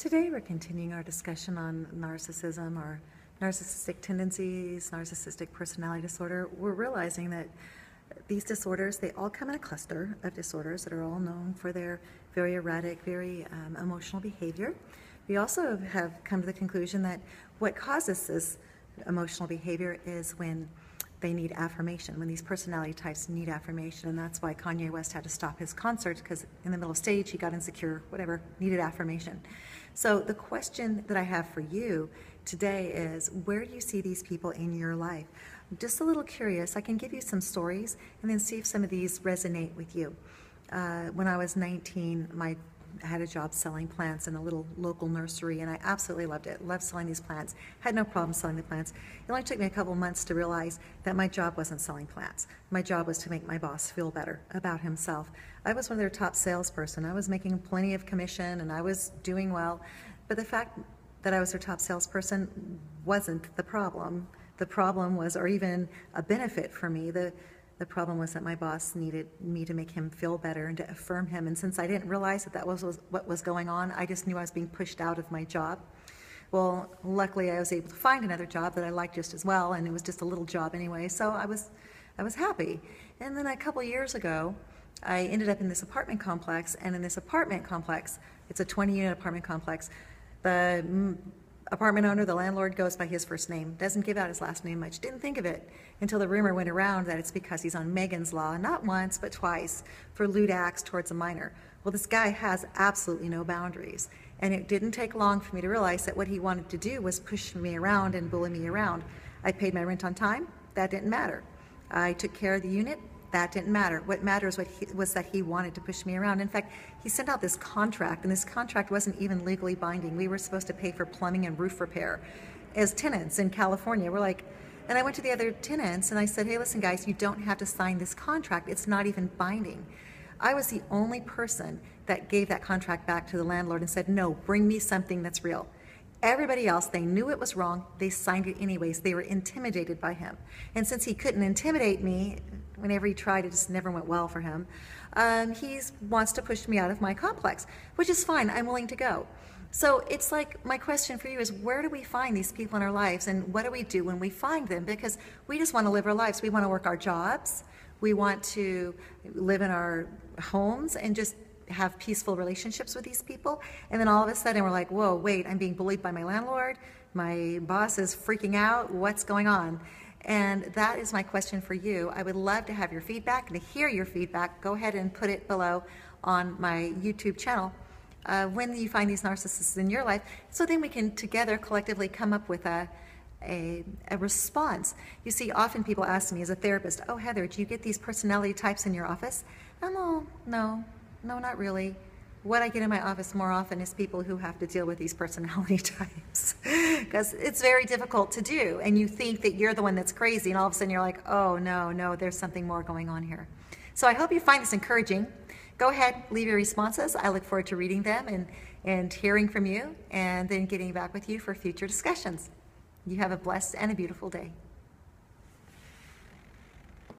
Today we're continuing our discussion on narcissism or narcissistic tendencies, narcissistic personality disorder. We're realizing that these disorders, they all come in a cluster of disorders that are all known for their very erratic, very emotional behavior. We also have come to the conclusion that what causes this emotional behavior is when they need affirmation, when these personality types need affirmation, and that's why Kanye West had to stop his concerts, because in the middle of stage he got insecure, whatever, needed affirmation. So the question that I have for you today is, where do you see these people in your life? I'm just a little curious. I can give you some stories and then see if some of these resonate with you. When I was 19, I had a job selling plants in a little local nursery, and I absolutely loved it. Loved selling these plants. Had no problem selling the plants. It only took me a couple months to realize that my job wasn't selling plants. My job was to make my boss feel better about himself. I was one of their top salesperson. I was making plenty of commission, and I was doing well. But the fact that I was their top salesperson wasn't the problem. The problem was, or even a benefit for me, the problem was that my boss needed me to make him feel better and to affirm him. And since I didn't realize that that was what was going on, I just knew I was being pushed out of my job. Well, luckily I was able to find another job that I liked just as well, and it was just a little job anyway, so I was happy. And then a couple years ago, I ended up in this apartment complex, and in this apartment complex, it's a 20-unit apartment complex, the apartment owner, the landlord, goes by his first name, doesn't give out his last name much. Didn't think of it until the rumor went around that it's because he's on Megan's Law, not once, but twice, for lewd acts towards a minor. Well, this guy has absolutely no boundaries. And it didn't take long for me to realize that what he wanted to do was push me around and bully me around. I paid my rent on time. That didn't matter. I took care of the unit. That didn't matter. What matters was that he wanted to push me around. In fact, he sent out this contract, and this contract wasn't even legally binding. We were supposed to pay for plumbing and roof repair as tenants in California. We're like, and I went to the other tenants and I said, hey, listen guys, you don't have to sign this contract. It's not even binding. I was the only person that gave that contract back to the landlord and said, no, bring me something that's real. Everybody else, they knew it was wrong. They signed it anyways. They were intimidated by him. And since he couldn't intimidate me, whenever he tried, it just never went well for him. He wants to push me out of my complex, which is fine. I'm willing to go. So it's like, my question for you is, where do we find these people in our lives, and what do we do when we find them? Because we just want to live our lives. We want to work our jobs. We want to live in our homes and just have peaceful relationships with these people, and then all of a sudden we're like, whoa, wait, I'm being bullied by my landlord, my boss is freaking out, what's going on? And that is my question for you. I would love to have your feedback and to hear your feedback. Go ahead and put it below on my YouTube channel when you find these narcissists in your life, so then we can together collectively come up with a response. You see, often people ask me as a therapist, oh Heather, do you get these personality types in your office? Oh, no, not really. What I get in my office more often is people who have to deal with these personality types, because it's very difficult to do, and you think that you're the one that's crazy, and all of a sudden you're like, oh no, there's something more going on here. So I hope you find this encouraging. Go ahead, leave your responses. I look forward to reading them and hearing from you, and then getting back with you for future discussions. You have a blessed and a beautiful day.